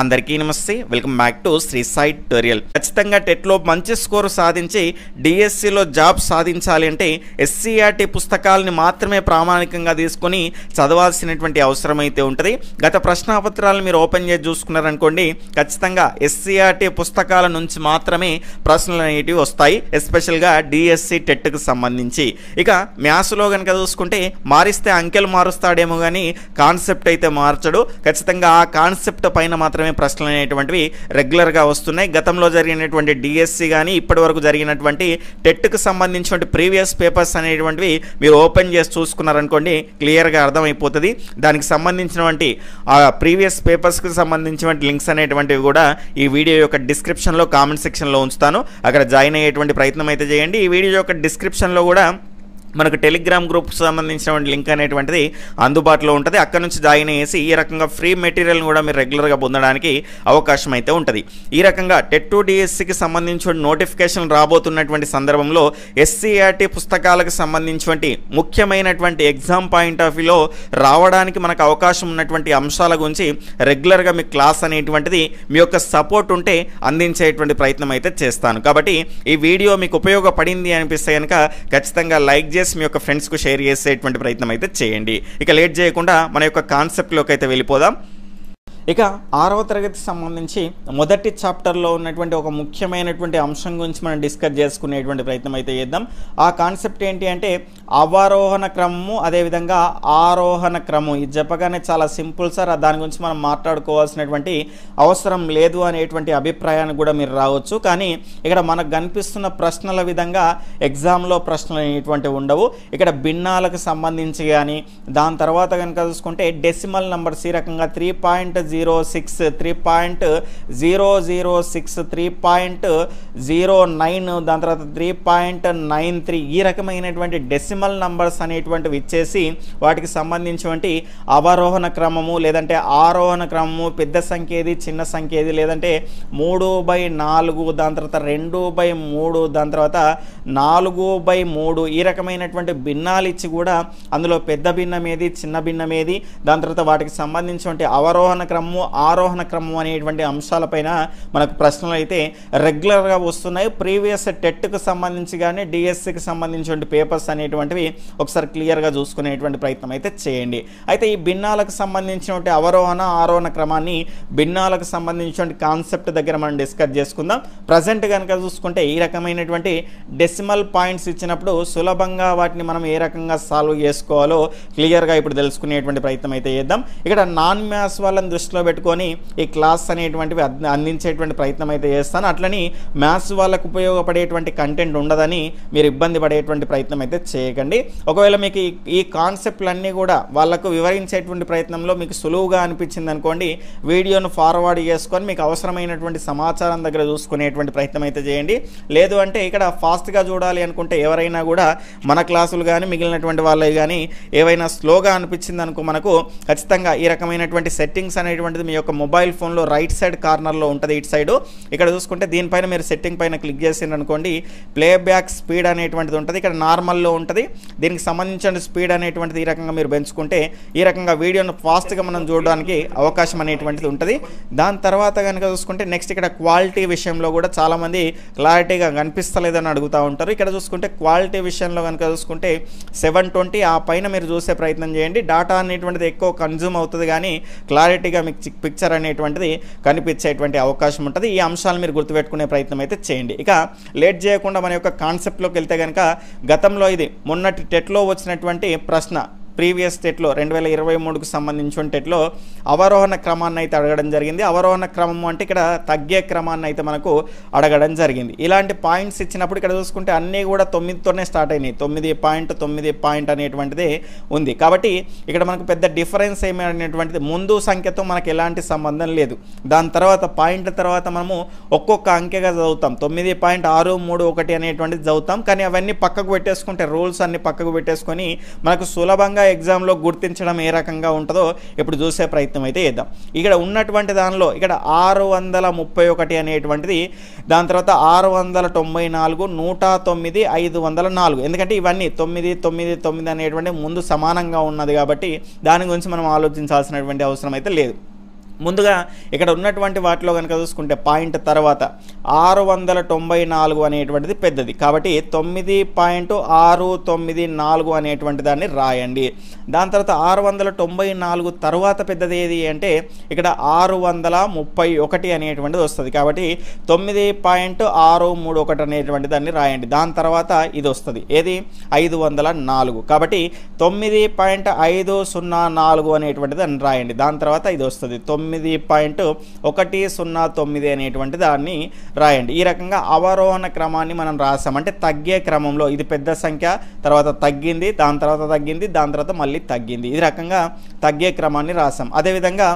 అందరికీ నమస్తే, welcome back to Sri Sai tutorial. ఖచ్చితంగా టెట్లో మంచి స్కోర్ సాధించి డిఎస్సిలో జాబ్ సాధించాలి అంటే ఎస్సీఆర్టీ పుస్తకాలని మాత్రమే ప్రామాణికంగా తీసుకొని చదవాల్సినటువంటి అవసరం అయితే ఉంటుంది. గత ప్రశ్నాపత్రాలను మీరు ఓపెన్ చేసి చూసుకున్నారనుకోండి, ఖచ్చితంగా ఎస్సీఆర్టీ పుస్తకాల నుంచి మాత్రమే ప్రశ్నలు అనేటివి వస్తాయి, ఎస్పెషల్గా డిఎస్సి టెట్కి సంబంధించి. ఇక మ్యాథ్స్లో కనుక చూసుకుంటే మారిస్తే అంకెలు మారుస్తాడేమో కానీ కాన్సెప్ట్ అయితే మార్చడు. ఖచ్చితంగా ఆ కాన్సెప్ట్ పైన మాత్రమే ప్రశ్నలు అనేటువంటివి రెగ్యులర్గా వస్తున్నాయి. గతంలో జరిగినటువంటి డిఎస్సి కానీ ఇప్పటి వరకు జరిగినటువంటి టెట్కి సంబంధించిన ప్రీవియస్ పేపర్స్ అనేటువంటివి మీరు ఓపెన్ చేసి చూసుకున్నారనుకోండి, క్లియర్గా అర్థమైపోతుంది. దానికి సంబంధించినటువంటి ఆ ప్రీవియస్ పేపర్స్కి సంబంధించిన లింక్స్ అనేటువంటివి కూడా ఈ వీడియో యొక్క డిస్క్రిప్షన్లో కామెంట్ సెక్షన్లో ఉంచుతాను, అక్కడ జాయిన్ అయ్యేటువంటి ప్రయత్నం అయితే చేయండి. ఈ వీడియో యొక్క డిస్క్రిప్షన్లో కూడా మనకు టెలిగ్రామ్ గ్రూప్కి సంబంధించిన లింక్ అనేటువంటిది అందుబాటులో ఉంటుంది. అక్కడ నుంచి జాయిన్ అయ్యేసి ఈ రకంగా ఫ్రీ మెటీరియల్ని కూడా మీరు రెగ్యులర్గా పొందడానికి అవకాశం అయితే ఉంటుంది. ఈ రకంగా టెట్ టు డిఎస్సికి సంబంధించిన నోటిఫికేషన్ రాబోతున్నటువంటి సందర్భంలో ఎస్సీఆర్టీ పుస్తకాలకు సంబంధించినటువంటి ముఖ్యమైనటువంటి ఎగ్జామ్ పాయింట్ ఆఫ్ వ్యూలో రావడానికి మనకు అవకాశం ఉన్నటువంటి అంశాల గురించి రెగ్యులర్గా మీ క్లాస్ అనేటువంటిది మీ యొక్క సపోర్ట్ ఉంటే అందించేటువంటి ప్రయత్నం అయితే చేస్తాను. కాబట్టి ఈ వీడియో మీకు ఉపయోగపడింది అనిపిస్తే కనుక ఖచ్చితంగా లైక్ చేసి మీ యొక్క ఫ్రెండ్స్కు షేర్ చేసేటువంటి ప్రయత్నం అయితే చేయండి. ఇక లేట్ చేయకుండా మన యొక్క కాన్సెప్ట్లోకి అయితే వెళ్ళిపోదాం. ఇక 6వ తరగతికి సంబంధించి మొదటి చాప్టర్లో ఉన్నటువంటి ఒక ముఖ్యమైనటువంటి అంశం గురించి మనం డిస్కస్ చేసుకునేటువంటి ప్రయత్నం అయితే చేద్దాం. ఆ కాన్సెప్ట్ ఏంటి అంటే అవరోహణ క్రమము, అదేవిధంగా ఆరోహణ క్రమం. ఇది చెప్పగానే చాలా సింపుల్ సార్, దాని గురించి మనం మాట్లాడుకోవాల్సినటువంటి అవసరం లేదు అనేటువంటి అభిప్రాయానికి కూడా మీరు రావచ్చు. కానీ ఇక్కడ మనకు కనిపిస్తున్న ప్రశ్నల విధంగా ఎగ్జామ్లో ప్రశ్నలు అనేటువంటివి ఉండవు. ఇక్కడ భిన్నాలకు సంబంధించి కానీ, దాని తర్వాత కనుక చూసుకుంటే డెసిమల్ నంబర్స్ ఈ రకంగా 3.06, 3.006, 3.09, దాని తర్వాత 3.93 ఈ రకమైనటువంటి డెసిమల్ నంబర్స్ అనేటువంటివి ఇచ్చేసి వాటికి సంబంధించినటువంటి అవరోహణ క్రమము లేదంటే ఆరోహణ క్రమము, పెద్ద సంఖ్య ఏది చిన్న సంఖ్య ఏది, లేదంటే 3/4, దాని తర్వాత 2/3, దాని తర్వాత 4/3 ఈ రకమైనటువంటి భిన్నాలు ఇచ్చి కూడా అందులో పెద్ద భిన్నం ఏది చిన్న భిన్నం ఏది, దాని తర్వాత వాటికి సంబంధించినటువంటి అవరోహణ క్రమము ఆరోహణ క్రమం అనేటువంటి అంశాలపైన మనకు ప్రశ్నలు అయితే రెగ్యులర్గా వస్తున్నాయి. ప్రీవియస్ టెట్కి సంబంధించి కానీ డిఎస్సికి సంబంధించిన పేపర్స్ అనేటువంటివి ఒకసారి క్లియర్గా చూసుకునేటువంటి ప్రయత్నం అయితే చేయండి. అయితే ఈ భిన్నాలకు సంబంధించినటువంటి అవరోహణ ఆరోహణ క్రమాన్ని భిన్నాలకు సంబంధించిన కాన్సెప్ట్ దగ్గర మనం డిస్కస్ చేసుకుందాం. ప్రజెంట్ కనుక చూసుకుంటే ఈ రకమైనటువంటి డెసిమల్ పాయింట్స్ ఇచ్చినప్పుడు సులభంగా వాటిని మనం ఏ రకంగా సాల్వ్ చేసుకోవాలో క్లియర్గా ఇప్పుడు తెలుసుకునేటువంటి ప్రయత్నం అయితే చేద్దాం. ఇక్కడ నాన్ మ్యాథ్స్ వాళ్ళని దృష్టిలో పెట్టుకొని ఈ క్లాస్ అనేటువంటివి అందించేటువంటి ప్రయత్నం అయితే చేస్తాను. అట్లని మ్యాథ్స్ వాళ్ళకు ఉపయోగపడేటువంటి కంటెంట్ ఉండదని మీరు ఇబ్బంది పడేటువంటి ప్రయత్నం అయితే చేయకండి. ఒకవేళ మీకు ఈ కాన్సెప్ట్లన్నీ కూడా వాళ్ళకు వివరించేటువంటి ప్రయత్నంలో మీకు సులువుగా అనిపించింది అనుకోండి, వీడియోను ఫార్వర్డ్ చేసుకొని మీకు అవసరమైనటువంటి సమాచారం దగ్గర చూసుకునేటువంటి ప్రయత్నం అయితే చేయండి. లేదు అంటే ఇక్కడ ఫాస్ట్గా చూడాలి అనుకుంటే ఎవరైనా కూడా మన క్లాసులు కానీ మిగిలినటువంటి వాళ్ళవి కానీ ఏవైనా స్లోగా అనిపించింది అనుకో, మనకు ఖచ్చితంగా ఈ రకమైనటువంటి సెట్టింగ్స్ అనేటువంటిది మీ యొక్క మొబైల్ ఫోన్లో రైట్ సైడ్ కార్నర్లో ఉంటుంది. ఇటు సైడ్ ఇక్కడ చూసుకుంటే దీనిపైన మీరు సెట్టింగ్ పైన క్లిక్ చేసిండ్రు అనుకోండి, ప్లేబ్యాక్ స్పీడ్ అనేటువంటిది ఉంటుంది. ఇక్కడ నార్మల్లో ఉంటుంది. దీనికి సంబంధించిన స్పీడ్ అనేటువంటిది ఈ రకంగా మీరు పెంచుకుంటే ఈ రకంగా వీడియోను ఫాస్ట్గా మనం చూడడానికి అవకాశం అనేటువంటిది ఉంటుంది. దాని తర్వాత కనుక చూసుకుంటే నెక్స్ట్ ఇక్కడ క్వాలిటీ విషయంలో కూడా చాలామంది క్లారిటీగా కనిపిస్తలేదని అడుగుతూ ఉంటారు. ఇక్కడ చూసుకుంటే క్వాలిటీ విషయంలో కనుక చూసుకుంటే 720 ఆ పైన మీరు చూసే ప్రయత్నం చేయండి. డేటా అనేటువంటిది ఎక్కువ కన్జ్యూమ్ అవుతుంది కానీ క్లారిటీగా మీకు పిక్చర్ అనేటువంటిది కనిపించేటువంటి అవకాశం ఉంటుంది. ఈ అంశాలు మీరు గుర్తుపెట్టుకునే ప్రయత్నం అయితే చేయండి. ఇక లేట్ చేయకుండా మన యొక్క కాన్సెప్ట్లోకి వెళ్తే కనుక గతంలో ఇది మొన్నటి టెట్లో వచ్చినటువంటి ప్రశ్న, ప్రీవియస్ టెట్లో 2023కు సంబంధించిన టెట్లో అవరోహణ క్రమాన్ని అయితే అడగడం జరిగింది. అవరోహణ క్రమం అంటే ఇక్కడ తగ్గే క్రమాన్ని అయితే మనకు అడగడం జరిగింది. ఇలాంటి పాయింట్స్ ఇచ్చినప్పుడు ఇక్కడ చూసుకుంటే అన్నీ కూడా 9తోనే స్టార్ట్ అయినాయి. 9 అనేటువంటిది ఉంది. కాబట్టి ఇక్కడ మనకు పెద్ద డిఫరెన్స్ ఏమైనటువంటిది ముందు సంఖ్యతో మనకు ఎలాంటి సంబంధం లేదు. దాని తర్వాత పాయింట్ తర్వాత మనము ఒక్కొక్క అంకెగా చదువుతాం. 9.631 అనేటువంటిది చదువుతాం. కానీ అవన్నీ పక్కకు పెట్టేసుకుంటే రూల్స్ అన్ని పక్కకు పెట్టేసుకొని మనకు సులభంగా ఎగ్జామ్లో గుర్తించడం ఏ రకంగా ఉంటుందో ఇప్పుడు చూసే ప్రయత్నం అయితే చేద్దాం. ఇక్కడ ఉన్నటువంటి దానిలో ఇక్కడ 631 అనేటువంటిది, దాని తర్వాత 694, 109, 504. ఎందుకంటే ఇవన్నీ 9 అనేటువంటి ముందు సమానంగా ఉన్నది కాబట్టి దాని గురించి మనం ఆలోచించాల్సినటువంటి అవసరం అయితే లేదు. ముందుగా ఇక్కడ ఉన్నటువంటి వాటిలో కనుక చూసుకుంటే పాయింట్ తర్వాత 694 అనేటువంటిది పెద్దది కాబట్టి 9.694 అనేటువంటి దాన్ని రాయండి. దాని తర్వాత 694 తర్వాత పెద్దది ఏది అంటే ఇక్కడ 631 అనేటువంటిది వస్తుంది కాబట్టి 9.631 అనేటువంటి దాన్ని రాయండి. దాని తర్వాత ఇది వస్తుంది ఏది 504 కాబట్టి 9.504 అనేటువంటి దాన్ని రాయండి. దాని తర్వాత ఇది వస్తుంది 9.109 అనేటువంటి దాన్ని రాయండి. ఈ రకంగా అవరోహణ క్రమాన్ని మనం రాసాం. అంటే తగ్గే క్రమంలో ఇది పెద్ద సంఖ్య, తర్వాత తగ్గింది, దాని తర్వాత తగ్గింది, దాని తర్వాత మళ్ళీ తగ్గింది. ఈ రకంగా తగ్గే క్రమాన్ని రాసాం. అదేవిధంగా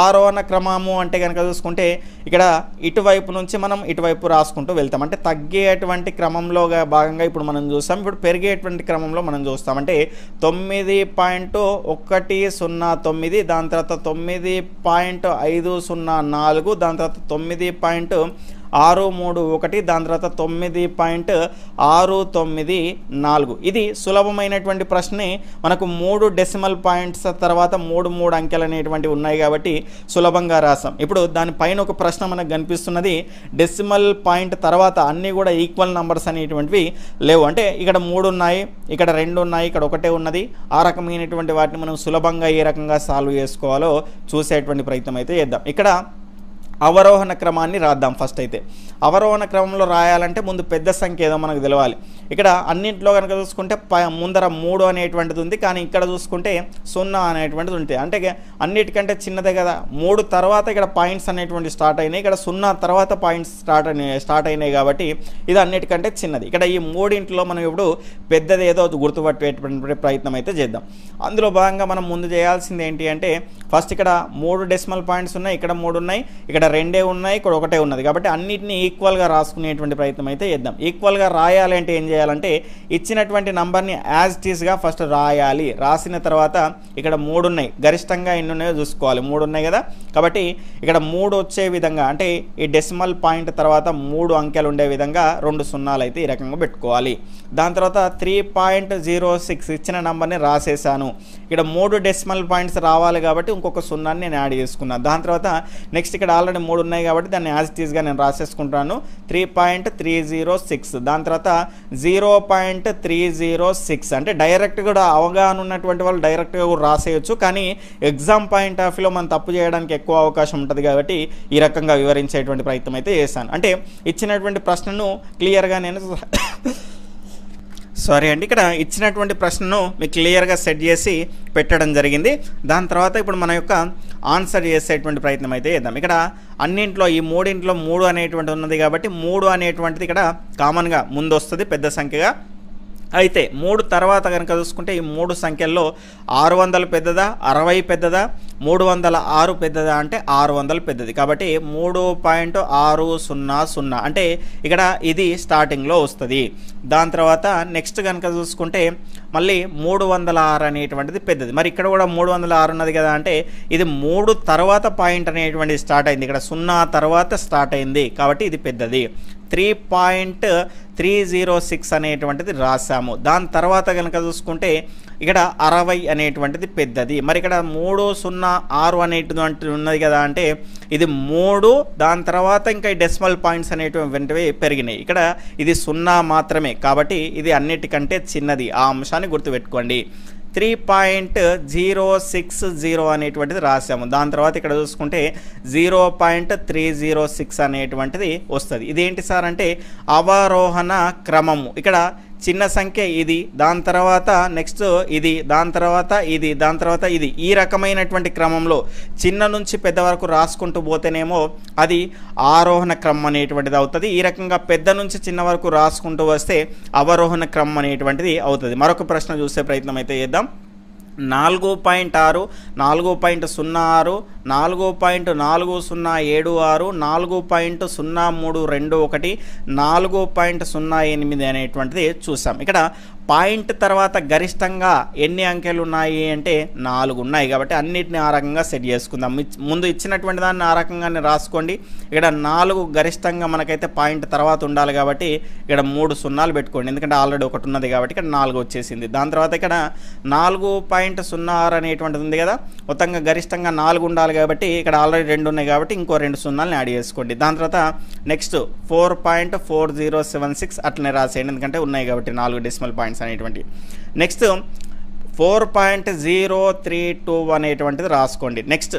ఆరోహణ క్రమము అంటే కనుక చూసుకుంటే ఇక్కడ ఇటువైపు నుంచి మనం ఇటువైపు రాసుకుంటూ వెళ్తాం. అంటే తగ్గేటువంటి క్రమంలో భాగంగా ఇప్పుడు మనం చూస్తాం. ఇప్పుడు పెరిగేటువంటి క్రమంలో మనం చూస్తాం. అంటే 9.109 దాని తర్వాత 9.504 దాని తర్వాత 9.631 దాని తర్వాత 9.694. ఇది సులభమైనటువంటి ప్రశ్నే. మనకు 3 డెసిమల్ పాయింట్స్ తర్వాత 3 అంకెలు అనేటువంటివి ఉన్నాయి కాబట్టి సులభంగా రాసాం. ఇప్పుడు దానిపైన ఒక ప్రశ్న మనకు కనిపిస్తున్నది. డెసిమల్ పాయింట్ తర్వాత అన్నీ కూడా ఈక్వల్ నంబర్స్ అనేటువంటివి లేవు. అంటే ఇక్కడ 3 ఉన్నాయి, ఇక్కడ 2 ఉన్నాయి, ఇక్కడ 1 ఉన్నది. ఆ రకమైనటువంటి వాటిని మనం సులభంగా ఏ రకంగా సాల్వ్ చేసుకోవాలో చూసేటువంటి ప్రయత్నం అయితే చేద్దాం. ఇక్కడ అవరోహణ క్రమాన్ని రాద్దాం. ఫస్ట్ అయితే అవరోహణ క్రమంలో రాయాలంటే ముందు పెద్ద సంఖ్య ఏదో మనకు తెలవాలి. ఇక్కడ అన్నింటిలో కనుక చూసుకుంటే ముందర 3 అనేటువంటిది ఉంది, కానీ ఇక్కడ చూసుకుంటే 0 అనేటువంటిది ఉంటుంది. అంటే అన్నిటికంటే చిన్నదే కదా. 3 తర్వాత ఇక్కడ పాయింట్స్ అనేటువంటి స్టార్ట్ అయినాయి, ఇక్కడ 0 తర్వాత పాయింట్స్ స్టార్ట్ అయినాయి కాబట్టి ఇది అన్నిటికంటే చిన్నది. ఇక్కడ ఈ 3 మనం ఇప్పుడు పెద్దది ఏదో గుర్తుపట్టేటువంటి ప్రయత్నం అయితే చేద్దాం. అందులో భాగంగా మనం ముందు చేయాల్సింది ఏంటి అంటే ఫస్ట్ ఇక్కడ 3 డెసిమల్ పాయింట్స్ ఉన్నాయి, ఇక్కడ 3 ఉన్నాయి, ఇక్కడ 2 ఉన్నాయి, ఇక్కడ 1 ఉన్నది. కాబట్టి అన్నిటిని ఈక్వల్గా రాసుకునేటువంటి ప్రయత్నం అయితే చేద్దాం. ఈక్వల్గా రాయాలి అంటే ఏం చేయాలంటే ఇచ్చినటువంటి నంబర్ని యాజ్ ఇట్ ఈస్గా ఫస్ట్ రాయాలి. రాసిన తర్వాత ఇక్కడ 3 ఉన్నాయి, గరిష్టంగా ఎన్ని ఉన్నాయో చూసుకోవాలి. 3 ఉన్నాయి కదా, కాబట్టి ఇక్కడ 3 వచ్చే విధంగా అంటే ఈ డెసిమల్ పాయింట్ తర్వాత 3 అంకెలు ఉండే విధంగా 2 సున్నాలు అయితే ఈ రకంగా పెట్టుకోవాలి. దాని తర్వాత 3.06 ఇచ్చిన నంబర్ని రాసేసాను. ఇక్కడ 3 డెసిమల్ పాయింట్స్ రావాలి కాబట్టి ఇంకొక సున్నాన్ని నేను యాడ్ చేసుకున్నాను. దాని తర్వాత నెక్స్ట్ ఇక్కడ ఆల్రెడీ 3 ఉన్నాయి కాబట్టి దాన్ని యాజ్ ఇట్ ఈస్గా నేను రాసేసుకుంటాను. 3.306 దాని తర్వాత 0.306 అంటే డైరెక్ట్ కూడా అవగాహన ఉన్నటువంటి వాళ్ళు డైరెక్ట్గా కూడా రాసేయచ్చు. కానీ ఎగ్జామ్ పాయింట్ ఆఫ్ వ్యూలో మనం తప్పు చేయడానికి ఎక్కువ అవకాశం ఉంటుంది కాబట్టి ఈ రకంగా వివరించేటువంటి ప్రయత్నం అయితే చేశాను. అంటే ఇచ్చినటువంటి ప్రశ్నను క్లియర్గా నేను ఇక్కడ ఇచ్చినటువంటి ప్రశ్నను మీకు క్లియర్గా సెట్ చేసి పెట్టడం జరిగింది. దాని తర్వాత ఇప్పుడు మన యొక్క ఆన్సర్ చేసేటువంటి ప్రయత్నం అయితే చేద్దాం. ఇక్కడ అన్నింట్లో ఈ 3 అనేటువంటి ఉన్నది కాబట్టి 3 అనేటువంటిది ఇక్కడ కామన్గా ముందు వస్తుంది పెద్ద సంఖ్యగా. అయితే 3 తర్వాత కనుక చూసుకుంటే ఈ 3 సంఖ్యల్లో 600 పెద్దదా, 60 పెద్దదా, 306 పెద్దదా అంటే 600 పెద్దది. కాబట్టి 3.600 అంటే ఇక్కడ ఇది స్టార్టింగ్లో వస్తుంది. దాని తర్వాత నెక్స్ట్ కనుక చూసుకుంటే మళ్ళీ 306 అనేటువంటిది పెద్దది. మరి ఇక్కడ కూడా 306 ఉన్నది కదా, అంటే ఇది 3 తర్వాత పాయింట్ అనేటువంటిది స్టార్ట్ అయింది. ఇక్కడ 0 తర్వాత స్టార్ట్ అయింది కాబట్టి ఇది పెద్దది. 3.306 అనేటువంటిది రాసాము. దాని తర్వాత కనుక చూసుకుంటే ఇక్కడ 60 అనేటువంటిది పెద్దది. మరి ఇక్కడ 306 అనేటువంటి ఉన్నది కదా, అంటే ఇది 3 దాని తర్వాత ఇంకా ఈ డెసిమల్ పాయింట్స్ అనేటువంటివి పెరిగినాయి. ఇక్కడ ఇది 0 మాత్రమే కాబట్టి ఇది అన్నిటికంటే చిన్నది. ఆ అంశాన్ని గుర్తుపెట్టుకోండి. 3.060 అనేటువంటిది రాసాము. దాని తర్వాత ఇక్కడ చూసుకుంటే 0.306 అనేటువంటిది వస్తుంది. ఇదేంటి సార్ అంటే అవరోహణ క్రమము. ఇక్కడ చిన్న సంఖ్య ఇది, దాని తర్వాత నెక్స్ట్ ఇది, దాని తర్వాత ఇది, దాని తర్వాత ఇది, ఈ రకమైనటువంటి క్రమంలో చిన్న నుంచి పెద్ద వరకు రాసుకుంటూ పోతేనేమో అది ఆరోహణ క్రమం అనేటువంటిది అవుతుంది. ఈ రకంగా పెద్ద నుంచి చిన్న వరకు రాసుకుంటూ వస్తే అవరోహణ క్రమం అనేటువంటిది అవుతుంది. మరొక ప్రశ్న చూసే ప్రయత్నం అయితే చేద్దాం. 4.6, 4.06, 4.4076, 4.0321, 4.08 అనేటువంటిది చూసాం. ఇక్కడ పాయింట్ తర్వాత గరిష్టంగా ఎన్ని అంకెలు ఉన్నాయి అంటే 4 ఉన్నాయి కాబట్టి అన్నిటిని ఆ రకంగా సెట్ చేసుకుందాం. ముందు ఇచ్చినటువంటి దాన్ని ఆ రకంగానే రాసుకోండి. ఇక్కడ 4 గరిష్టంగా మనకైతే పాయింట్ తర్వాత ఉండాలి కాబట్టి ఇక్కడ 3 సున్నాలు పెట్టుకోండి, ఎందుకంటే ఆల్రెడీ 1 ఉన్నది కాబట్టి ఇక్కడ 4 వచ్చేసింది. దాని తర్వాత ఇక్కడ 4.06 అనేటువంటిది ఉంది కదా, మొత్తంగా గరిష్టంగా 4 ఉండాలి కాబట్టి ఇక్కడ ఆల్రెడీ 2 ఉన్నాయి కాబట్టి ఇంకో 2 సున్నాలను యాడ్ చేసుకోండి. దాని తర్వాత నెక్స్ట్ 4.4076 అట్లనే రాసేయండి, ఎందుకంటే ఉన్నాయి కాబట్టి 4 డెసిమల్ పాయింట్స్ అనేటువంటి. నెక్స్ట్ 4.032 అనేటువంటిది రాసుకోండి. నెక్స్ట్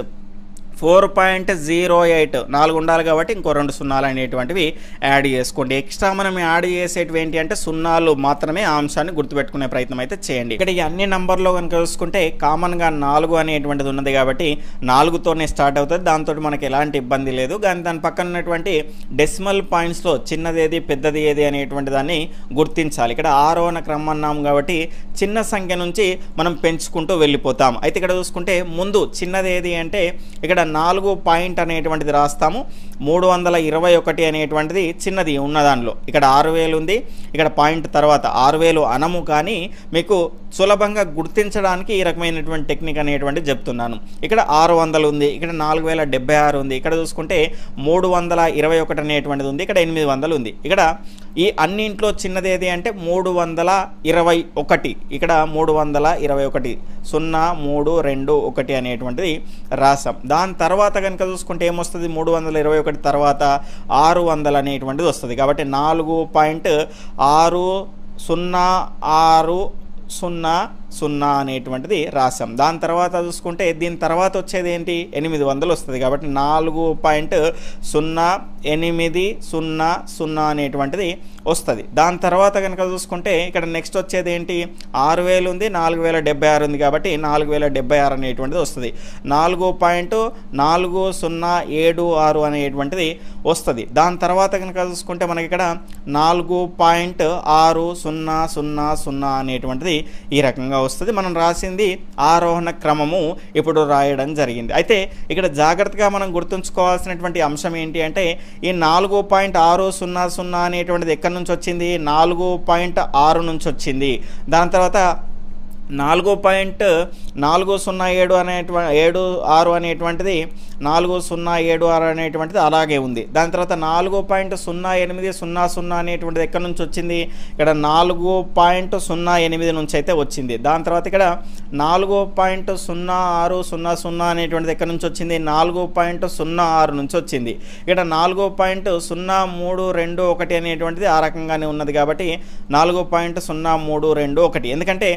4.08 4 ఉండాలి కాబట్టి ఇంకో 2 సున్నాలు అనేటువంటివి యాడ్ చేసుకోండి. ఎక్స్ట్రా మనం యాడ్ చేసేటివి ఏంటి అంటే సున్నాలు మాత్రమే ఆ అంశాన్ని గుర్తుపెట్టుకునే ప్రయత్నం అయితే చేయండి. ఇక్కడ ఈ అన్ని నంబర్లో కనుక చూసుకుంటే కామన్గా 4 అనేటువంటిది ఉన్నది కాబట్టి 4తోనే స్టార్ట్ అవుతుంది, దాంతో మనకి ఎలాంటి ఇబ్బంది లేదు. కానీ దాని పక్కన ఉన్నటువంటి డెసిమల్ పాయింట్స్లో చిన్నది ఏది పెద్దది ఏది అనేటువంటి దాన్ని గుర్తించాలి. ఇక్కడ ఆరోహణ క్రమం అన్నాం కాబట్టి చిన్న సంఖ్య నుంచి మనం పెంచుకుంటూ వెళ్ళిపోతాం. అయితే ఇక్కడ చూసుకుంటే ముందు చిన్నది ఏది అంటే ఇక్కడ 4 పాయింట్ అనేటువంటిది రాస్తాము. 321 అనేటువంటిది చిన్నది ఉన్న దానిలో. ఇక్కడ 6000 ఉంది, ఇక్కడ పాయింట్ తర్వాత 6000 అనము, కానీ మీకు సులభంగా గుర్తించడానికి ఈ రకమైనటువంటి టెక్నిక్ అనేటువంటిది చెప్తున్నాను. ఇక్కడ 600 ఉంది, ఇక్కడ 4076 ఉంది, ఇక్కడ చూసుకుంటే 321 అనేటువంటిది ఉంది, ఇక్కడ 800 ఉంది. ఇక్కడ ఈ అన్నింట్లో చిన్నది ఏది అంటే 321, ఇక్కడ 321 0321 అనేటువంటిది రాసాం. దాని తర్వాత కనుక చూసుకుంటే ఏమొస్తుంది, 321 తర్వాత 600 అనేటువంటిది వస్తుంది. కాబట్టి 4.60600 అనేటువంటిది రాసాం. దాని తర్వాత చూసుకుంటే దీని తర్వాత వచ్చేది ఏంటి, 800 వస్తుంది. కాబట్టి 4.0800 అనేటువంటిది వస్తుంది. దాని తర్వాత కనుక చూసుకుంటే ఇక్కడ నెక్స్ట్ వచ్చేది ఏంటి, 6000 ఉంది, 4076 ఉంది, కాబట్టి 4076 అనేటువంటిది వస్తుంది. 4.4076 అనేటువంటిది వస్తుంది. దాని తర్వాత కనుక చూసుకుంటే మనకి ఇక్కడ 4.6000 అనేటువంటిది ఈ రకంగా వస్తుంది. మనం రాసింది ఆరోహణ క్రమము ఇప్పుడు రాయడం జరిగింది. అయితే ఇక్కడ జాగ్రత్తగా మనం గుర్తుంచుకోవాల్సినటువంటి అంశం ఏంటి అంటే ఈ 4.600 అనేటువంటిది ఎక్కడి నుంచి వచ్చింది, 4.6 నుంచి వచ్చింది. దాని తర్వాత 4.407 అనేటువంటిది 4076 అనేటువంటిది అలాగే ఉంది. దాని తర్వాత 4.0800 అనేటువంటిది ఎక్కడి నుంచి వచ్చింది, ఇక్కడ 4.08 నుంచి అయితే వచ్చింది. దాని తర్వాత ఇక్కడ 4.0600 అనేటువంటిది ఎక్కడి నుంచి వచ్చింది, 4.06 నుంచి వచ్చింది. ఇక్కడ 4.0321 అనేటువంటిది ఆ రకంగానే ఉన్నది కాబట్టి 4.0321. ఎందుకంటే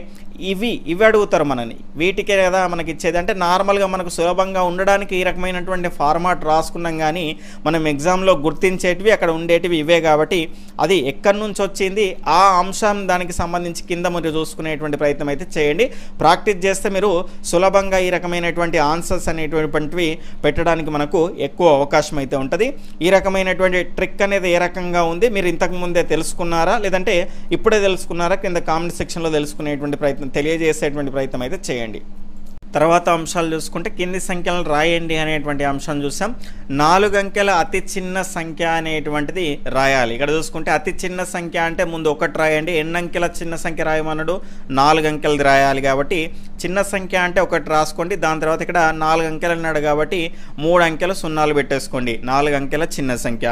ఇవి అడుగుతారు మనని, వీటికే కదా మనకి ఇచ్చేది. అంటే నార్మల్గా మనకు సులభంగా ఉండడానికి ఈ రకమైనటువంటి ఫార్మాట్ రాసుకున్నాం, కానీ మనం ఎగ్జామ్లో గుర్తించేటివి అక్కడ ఉండేటివి ఇవే కాబట్టి అది ఎక్కడి నుంచి వచ్చింది ఆ అంశం దానికి సంబంధించి కింద మీరు చూసుకునేటువంటి ప్రయత్నం అయితే చేయండి. ప్రాక్టీస్ చేస్తే మీరు సులభంగా ఈ రకమైనటువంటి ఆన్సర్స్ అనేటువంటివి పెట్టడానికి మనకు ఎక్కువ అవకాశం అయితే ఉంటుంది. ఈ రకమైనటువంటి ట్రిక్ అనేది ఏ రకంగా ఉంది, మీరు ఇంతకు ముందే తెలుసుకున్నారా లేదంటే ఇప్పుడే తెలుసుకున్నారా, కింద కామెంట్ సెక్షన్లో తెలుసుకునేటువంటి ప్రయత్నం తెలియజేసేటువంటి ప్రయత్నం అయితే చేయండి. తర్వాత అంశాలు చూసుకుంటే కింది సంఖ్యలను రాయండి అనేటువంటి అంశం చూసాం. 4 అంకెల అతి చిన్న సంఖ్య అనేటువంటిది రాయాలి. ఇక్కడ చూసుకుంటే అతి చిన్న సంఖ్య అంటే ముందు 1 రాయండి. ఎన్ని అంకెల చిన్న సంఖ్య రాయమన్నాడు, 4 అంకెలది రాయాలి కాబట్టి చిన్న సంఖ్య అంటే 1 రాసుకోండి. దాని తర్వాత ఇక్కడ 4 అంకెలు అన్నాడు కాబట్టి 3 అంకెల సున్నాలు పెట్టేసుకోండి. 4 అంకెల చిన్న సంఖ్య.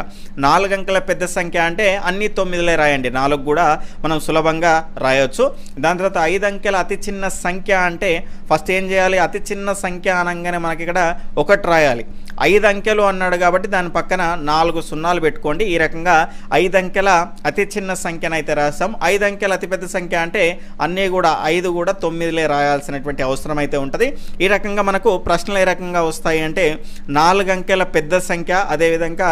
4 అంకెల పెద్ద సంఖ్య అంటే అన్ని 9లే రాయండి, 4 కూడా మనం సులభంగా రాయొచ్చు. దాని తర్వాత 5 అంకెల అతి చిన్న సంఖ్య అంటే ఫస్ట్ ఏం చేయాలి, అతి చిన్న సంఖ్య అనగానే మనకి ఇక్కడ 1 రాయాలి. 5 అంకెలు అన్నాడు కాబట్టి దాని పక్కన 4 సున్నాలు పెట్టుకోండి. ఈ రకంగా 5 అంకెల అతి చిన్న సంఖ్యనైతే రాస్తాం. 5 అంకెల అతిపెద్ద సంఖ్య అంటే అన్నీ కూడా 5 కూడా 9లే రాయాల్సినటువంటి అవసరం అయితే ఉంటుంది. ఈ రకంగా మనకు ప్రశ్నలు ఏ రకంగా వస్తాయి అంటే 4 అంకెల పెద్ద సంఖ్య, అదేవిధంగా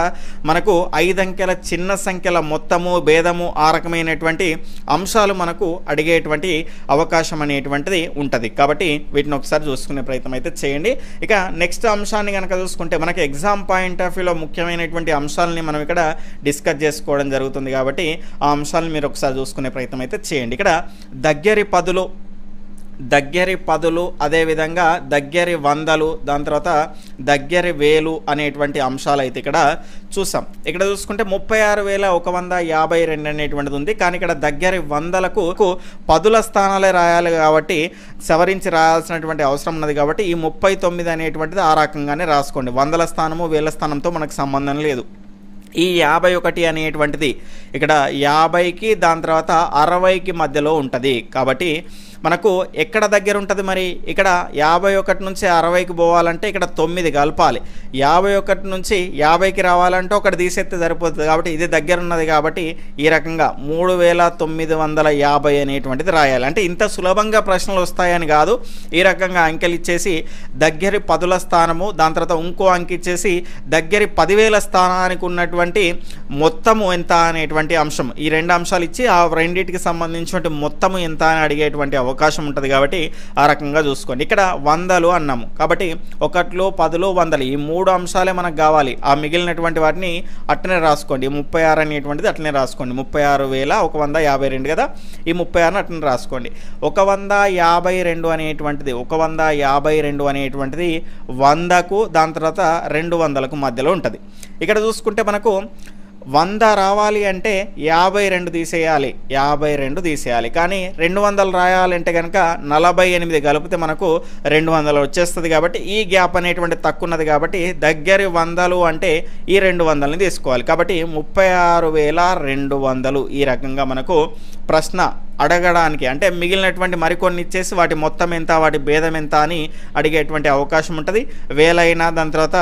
మనకు 5 అంకెల చిన్న సంఖ్యల మొత్తము భేదము ఆ రకమైనటువంటి అంశాలు మనకు అడిగేటువంటి అవకాశం అనేటువంటిది ఉంటుంది. కాబట్టి వీటిని ఒకసారి చూసుకునే ప్రయత్నం అయితే చేయండి. ఇక నెక్స్ట్ అంశాన్ని కనుక చూసుకుంటే మనకి ఎగ్జామ్ పాయింట్ ఆఫ్ వ్యూలో ముఖ్యమైనటువంటి అంశాలని మనం ఇక్కడ డిస్కస్ చేసుకోవడం జరుగుతుంది కాబట్టి ఆ అంశాలను మీరు ఒకసారి చూసుకునే ప్రయత్నం అయితే చేయండి. ఇక్కడ దగ్గరి పదులు అదేవిధంగా దగ్గరి వందలు, దాని తర్వాత దగ్గరి వేలు అనేటువంటి అంశాలు అయితే ఇక్కడ చూసాం. ఇక్కడ చూసుకుంటే 36,152 అనేటువంటిది ఉంది, కానీ ఇక్కడ దగ్గరి వందలకు పదుల స్థానాలే రాయాలి కాబట్టి సవరించి రాయాల్సినటువంటి అవసరం ఉన్నది కాబట్టి ఈ 39 అనేటువంటిది ఆ రకంగానే రాసుకోండి. వందల స్థానము వేల స్థానంతో మనకు సంబంధం లేదు. ఈ 51 అనేటువంటిది ఇక్కడ 50కి దాని తర్వాత 60కి మధ్యలో ఉంటుంది కాబట్టి మనకు ఎక్కడ దగ్గర ఉంటుంది మరి? ఇక్కడ 51 నుంచి 60కి పోవాలంటే ఇక్కడ 9 కలపాలి. 51 నుంచి 50కి రావాలంటే ఒకటి తీసేస్తే సరిపోతుంది. కాబట్టి ఇది దగ్గర ఉన్నది కాబట్టి ఈ రకంగా 3950 అనేటువంటిది రాయాలి. అంటే ఇంత సులభంగా ప్రశ్నలు వస్తాయని కాదు, ఈ రకంగా అంకెలు ఇచ్చేసి దగ్గరి 10ల స్థానము, దాని తర్వాత ఇంకో అంకె ఇచ్చేసి దగ్గరి 10,000 స్థానానికి ఉన్నటువంటి మొత్తము ఎంత అనేటువంటి అంశం, ఈ రెండు అంశాలు ఇచ్చి ఆ రెండింటికి సంబంధించినటువంటి మొత్తము ఎంత అని అడిగేటువంటి అవకాశం ఉంటుంది. కాబట్టి ఆ రకంగా చూసుకోండి. ఇక్కడ వందలు అన్నాము కాబట్టి 1, 10, 100 ఈ 3 అంశాలే మనకు కావాలి. ఆ మిగిలినటువంటి వాటిని అట్లనే రాసుకోండి. 36 అనేటువంటిది అట్లనే రాసుకోండి. 36,152 కదా, ఈ 36ని అట్లనే రాసుకోండి. 152 అనేటువంటిది 152 అనేటువంటిది 100కు దాని తర్వాత 200లకు మధ్యలో ఉంటుంది. ఇక్కడ చూసుకుంటే మనకు 100 రావాలి అంటే 52 తీసేయాలి, 52 తీసేయాలి. కానీ 200 రాయాలంటే కనుక 48 కలిపితే మనకు 200 వచ్చేస్తుంది. కాబట్టి ఈ గ్యాప్ అనేటువంటి తక్కువ ఉన్నది కాబట్టి దగ్గరి 100 అంటే ఈ 200ని తీసుకోవాలి. కాబట్టి 36,200 ఈ రకంగా మనకు ప్రశ్న అడగడానికి, అంటే మిగిలినటువంటి మరికొన్ని ఇచ్చేసి వాటి మొత్తం ఎంత, వాటి భేదం ఎంత అని అడిగేటువంటి అవకాశం ఉంటుంది. వేలైనా దాని తర్వాత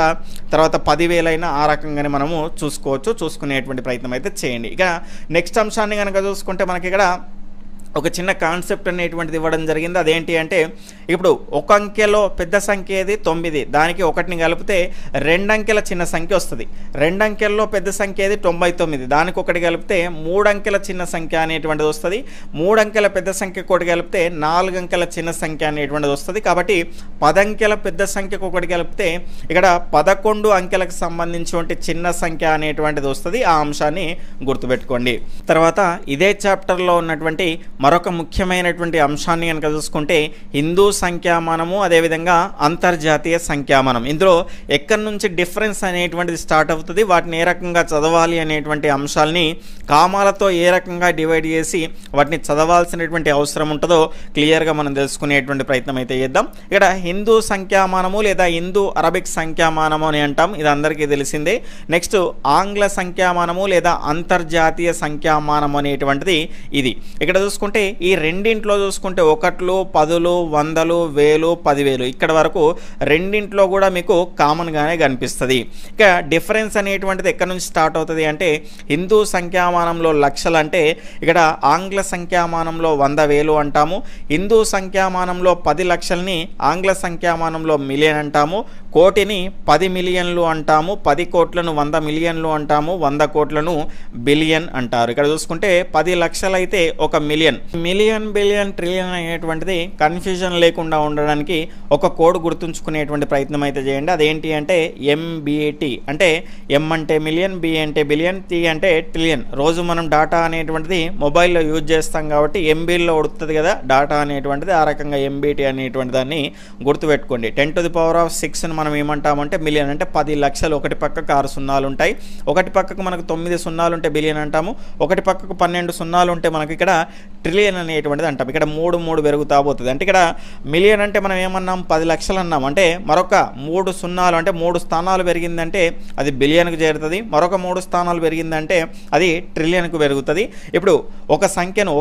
10,000 ఆ రకంగానే మనము చూసుకునేటువంటి ప్రయత్నం అయితే చేయండి. ఇక నెక్స్ట్ అంశాన్ని కనుక చూసుకుంటే మనకి ఇక్కడ ఒక చిన్న కాన్సెప్ట్ అనేటువంటిది ఇవ్వడం జరిగింది. అదేంటి అంటే ఇప్పుడు ఒక అంకెలో పెద్ద సంఖ్య ఏది 9, దానికి 1ని కలిపితే 2 అంకెల చిన్న సంఖ్య వస్తుంది. 2 అంకెల్లో పెద్ద సంఖ్య ఏది 99, దానికి 1 కలిపితే 3 అంకెల చిన్న సంఖ్య అనేటువంటిది వస్తుంది. 3 అంకెల పెద్ద సంఖ్యకు 1 కలిపితే 4 అంకెల చిన్న సంఖ్య అనేటువంటిది వస్తుంది. కాబట్టి 10 అంకెల పెద్ద సంఖ్యకు 1 కలిపితే ఇక్కడ 11 అంకెలకు సంబంధించినటువంటి చిన్న సంఖ్య అనేటువంటిది వస్తుంది. ఆ అంశాన్ని గుర్తుపెట్టుకోండి. తర్వాత ఇదే చాప్టర్లో ఉన్నటువంటి మరొక ముఖ్యమైనటువంటి అంశాన్ని కనుక చూసుకుంటే హిందూ సంఖ్యామానము, అదేవిధంగా అంతర్జాతీయ సంఖ్యామానం. ఇందులో ఎక్కడి నుంచి డిఫరెన్స్ అనేటువంటిది స్టార్ట్ అవుతుంది, వాటిని ఏ రకంగా చదవాలి అనేటువంటి అంశాలని కామాలతో ఏ రకంగా డివైడ్ చేసి వాటిని చదవాల్సినటువంటి అవసరం ఉంటుందో క్లియర్గా మనం తెలుసుకునేటువంటి ప్రయత్నం అయితే చేద్దాం. ఇక్కడ హిందూ సంఖ్యామానము లేదా హిందూ అరబిక్ సంఖ్యామానము అని అంటాం, ఇది అందరికీ తెలిసిందే. నెక్స్ట్ ఆంగ్ల సంఖ్యామానము లేదా అంతర్జాతీయ సంఖ్యామానం అనేటువంటిది ఇది. ఇక్కడ చూసుకుంటే ఈ రెండింట్లో చూసుకుంటే 1, 10, 100, 1000, 10,000 ఇక్కడ వరకు రెండింట్లో కూడా మీకు కామన్గానే కనిపిస్తుంది. ఇక డిఫరెన్స్ అనేటువంటిది ఎక్కడి నుంచి స్టార్ట్ అవుతుంది అంటే హిందూ సంఖ్యామానంలో లక్షలు అంటే ఇక్కడ ఆంగ్ల సంఖ్యామానంలో 100,000 అంటాము. హిందూ సంఖ్యామానంలో 10 లక్షల్ని ఆంగ్ల సంఖ్యామానంలో మిలియన్ అంటాము. కోటిని 10 మిలియన్లు అంటాము. 10 కోట్లను 100 మిలియన్లు అంటాము. 100 కోట్లను బిలియన్ అంటారు. ఇక్కడ చూసుకుంటే 10 లక్షలు అయితే 1 మిలియన్. మిలియన్, బిలియన్, ట్రిలియన్ అనేటువంటిది కన్ఫ్యూజన్ లేకుండా ఉండడానికి ఒక కోడ్ గుర్తుంచుకునేటువంటి ప్రయత్నం అయితే చేయండి. అదేంటి అంటే MBT. అంటే M అంటే మిలియన్, B అంటే బిలియన్, T అంటే ట్రిలియన్. రోజు మనం డాటా అనేటువంటిది మొబైల్లో యూజ్ చేస్తాం కాబట్టి MBలో ఉడుతుంది కదా డాటా అనేటువంటిది. ఆ రకంగా MBT అనేటువంటి దాన్ని గుర్తుపెట్టుకోండి. 10⁶ మనం ఏమంటామంటే మిలియన్ అంటే 10 లక్షలు. ఒకటి పక్కకు 6 సున్నాలు ఉంటాయి, ఒకటి పక్కకు మనకు 9 సున్నాలు ఉంటే బిలియన్ అంటాము, ఒకటి పక్కకు 12 సున్నాలు ఉంటే మనకి ఇక్కడ ట్రిలియన్ అనేటువంటిది అంటాం. ఇక్కడ 3 పెరుగుతా పోతుంది. అంటే ఇక్కడ మిలియన్ అంటే మనం ఏమన్నాం 10 లక్షలు అన్నాం. అంటే మరొక 3 సున్నాలు అంటే 3 స్థానాలు పెరిగిందంటే అది బిలియన్కు చేరుతుంది. మరొక 3 స్థానాలు పెరిగిందంటే అది ట్రిలియన్కు పెరుగుతుంది. ఇప్పుడు ఒకే సంఖ్యను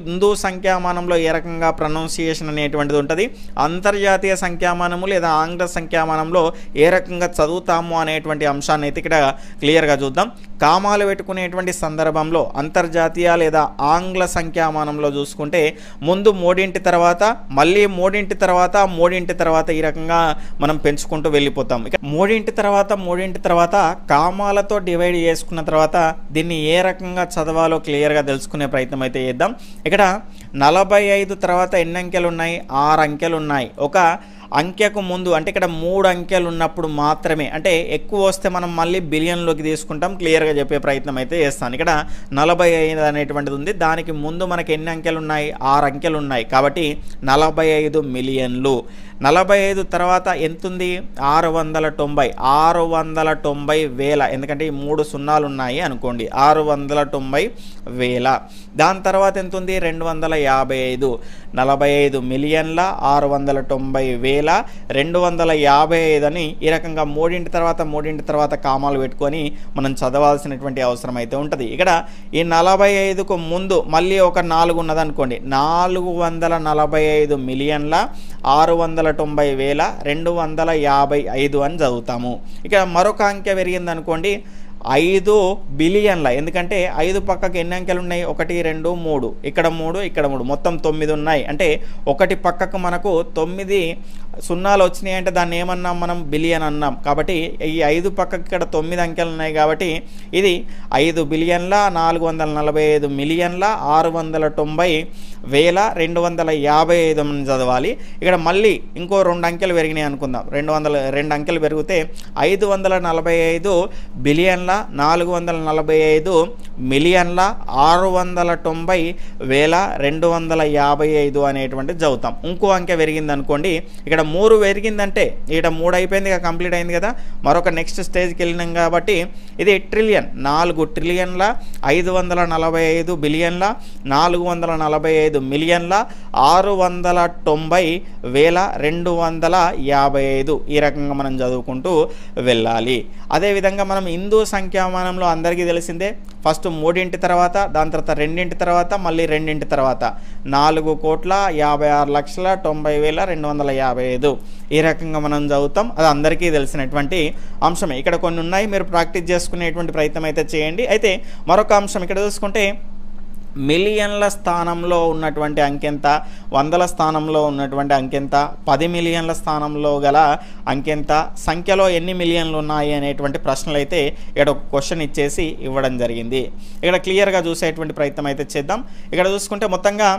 హిందూ సంఖ్యామానంలో ఏ రకంగా ప్రొనౌన్సియేషన్ అనేటువంటిది ఉంటుంది, అంతర్జాతీయ సంఖ్యామానము లేదా ఆంగ్ల సంఖ్యామానంలో ఏ రకంగా చదువుతాము అనేటువంటి అంశాన్ని అయితే ఇక్కడ క్లియర్గా చూద్దాం. కామాలు పెట్టుకునేటువంటి సందర్భంలో అంతర్జాతీయ లేదా ఆంగ్ల సంఖ్యామానంలో చూసుకుంటే ముందు 3 తర్వాత మళ్ళీ 3 తర్వాత ఈ రకంగా మనం పెంచుకుంటూ వెళ్ళిపోతాం. ఇక 3 తర్వాత కామాలతో డివైడ్ చేసుకున్న తర్వాత దీన్ని ఏ రకంగా చదవాలో క్లియర్గా తెలుసుకునే ప్రయత్నం అయితే చేద్దాం. ఇక్కడ 45 తర్వాత ఎన్ని అంకెలు ఉన్నాయి? 6 అంకెలు ఉన్నాయి. ఒక అంకెకు ముందు అంటే ఇక్కడ 3 అంకెలు ఉన్నప్పుడు మాత్రమే, అంటే ఎక్కువ వస్తే మనం మళ్ళీ బిలియన్లోకి తీసుకుంటాం. క్లియర్గా చెప్పే ప్రయత్నం అయితే చేస్తాను. ఇక్కడ 45 అనేటువంటిది ఉంది, దానికి ముందు మనకి ఎన్ని అంకెలు ఉన్నాయి? 6 అంకెలు ఉన్నాయి. కాబట్టి 45 మిలియన్లు. 45 తర్వాత ఎంతుంది 690 690,000 ఎందుకంటే ఈ 3 సున్నాలు ఉన్నాయి అనుకోండి 690,000 దాని తర్వాత ఎంతుంది 255 45 మిలియన్ల 690,000 255 అని ఈ రకంగా మూడింటి తర్వాత కామాలు పెట్టుకొని మనం చదవాల్సినటువంటి అవసరం అయితే ఉంటుంది ఇక్కడ ఈ 45కు ముందు మళ్ళీ ఒక 4 ఉన్నది అనుకోండి 445 మిలియన్ల 690,255 అని చదువుతాము ఇక్కడ మరొక అంకె పెరిగింది అనుకోండి 5 బిలియన్ల ఎందుకంటే 5 పక్కకి ఎన్ని అంకెలు ఉన్నాయి 1 2 3 ఇక్కడ 3 ఇక్కడ 3 మొత్తం 9 ఉన్నాయి అంటే ఒకటి పక్కకు మనకు 9 సున్నాలు వచ్చినాయి అంటే దాన్ని ఏమన్నాం మనం బిలియన్ అన్నాం కాబట్టి ఈ 5 పక్కకి ఇక్కడ 9 అంకెలు ఉన్నాయి కాబట్టి ఇది 5 బిలియన్ల 445 మిలియన్ల 690,255 అని చదవాలి ఇక్కడ మళ్ళీ ఇంకో 2 అంకెలు పెరిగినాయి అనుకుందాం 2 అంకెలు పెరిగితే 545 బిలియన్ల 445 మిలియన్ల 690,255 అనేటువంటి చదువుతాం ఇంకో అంకె పెరిగింది అనుకోండి ఇక్కడ 3 పెరిగిందంటే ఇక్కడ 3 అయిపోయింది కంప్లీట్ అయింది కదా మరొక నెక్స్ట్ స్టేజ్కి వెళ్ళినాం కాబట్టి ఇది ట్రిలియన్ 4 ట్రిలియన్ల 545 బిలియన్ల 445 మిలియన్ల 690,255 ఈ రకంగా మనం చదువుకుంటూ వెళ్ళాలి అదేవిధంగా మనం హిందూ సంఖ్యామానంలో అందరికీ తెలిసిందే ఫస్ట్ 3 తర్వాత దాని తర్వాత 2 తర్వాత మళ్ళీ 2 తర్వాత 4,56,90,255 ఈ రకంగా మనం చదువుతాం అది అందరికీ తెలిసినటువంటి అంశమే ఇక్కడ కొన్ని ఉన్నాయి మీరు ప్రాక్టీస్ చేసుకునేటువంటి ప్రయత్నం అయితే చేయండి అయితే మరొక అంశం ఇక్కడ చూసుకుంటే మిలియన్ల స్థానంలో ఉన్నటువంటి అంకెంత వందల స్థానంలో ఉన్నటువంటి అంకెంత 10 మిలియన్ల స్థానంలో గల అంకెంత సంఖ్యలో ఎన్ని మిలియన్లు ఉన్నాయి అనేటువంటి ప్రశ్నలు అయితే ఇక్కడ ఒక క్వశ్చన్ ఇచ్చేసి ఇవ్వడం జరిగింది ఇక్కడ క్లియర్గా చూసేటువంటి ప్రయత్నం అయితే చేద్దాం ఇక్కడ చూసుకుంటే మొత్తంగా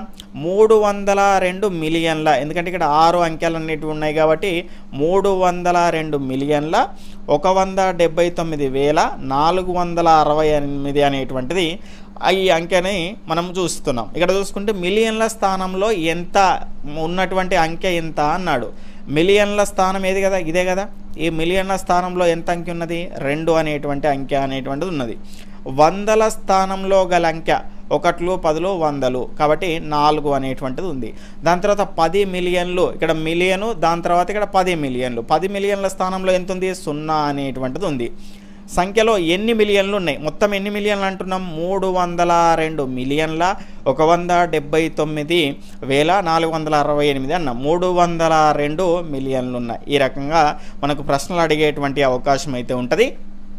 302 మిలియన్ల ఎందుకంటే ఇక్కడ 6 అంకెలు అనేటివి ఉన్నాయి కాబట్టి 302 మిలియన్ల 179,468 అనేటువంటిది ఈ అంకెని మనం చూస్తున్నాం ఇక్కడ చూసుకుంటే మిలియన్ల స్థానంలో ఎంత ఉన్నటువంటి అంకె ఎంత అన్నాడు మిలియన్ల స్థానం ఏది కదా ఇదే కదా ఈ మిలియన్ల స్థానంలో ఎంత అంకె ఉన్నది 2 అనేటువంటి అంకె అనేటువంటిది ఉన్నది వందల స్థానంలో గల అంకె 1 10 100 కాబట్టి 4 అనేటువంటిది ఉంది దాని తర్వాత 10 మిలియన్లు ఇక్కడ మిలియను దాని తర్వాత ఇక్కడ 10 మిలియన్లు 10 మిలియన్ల స్థానంలో ఎంత ఉంది 0 అనేటువంటిది ఉంది సంఖ్యలో ఎన్ని మిలియన్లు ఉన్నాయి మొత్తం ఎన్ని మిలియన్లు అంటున్నాం 302 మిలియన్ల 179,468 అన్న 302 మిలియన్లు ఉన్నాయి ఈ రకంగా మనకు ప్రశ్నలు అడిగేటువంటి అవకాశం అయితే ఉంటుంది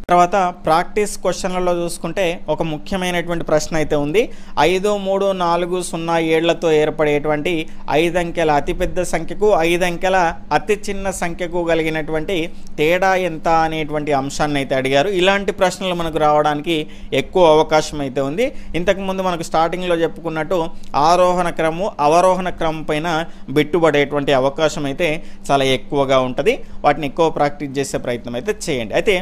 తర్వాత ప్రాక్టీస్ క్వశ్చన్లలో చూసుకుంటే ఒక ముఖ్యమైనటువంటి ప్రశ్న అయితే ఉంది 5 3 4 0 7లతో ఏర్పడేటువంటి 5 అంకెల అతిపెద్ద సంఖ్యకు 5 అంకెల అతి చిన్న సంఖ్యకు కలిగినటువంటి తేడా ఎంత అనేటువంటి అంశాన్ని అయితే అడిగారు ఇలాంటి ప్రశ్నలు మనకు రావడానికి ఎక్కువ అవకాశం అయితే ఉంది ఇంతకుముందు మనకు స్టార్టింగ్లో చెప్పుకున్నట్టు ఆరోహణ క్రమం అవరోహణ క్రమం పైన బిట్టుబడేటువంటి అవకాశం అయితే చాలా ఎక్కువగా ఉంటుంది వాటిని ఎక్కువ ప్రాక్టీస్ చేసే ప్రయత్నం అయితే చేయండి అయితే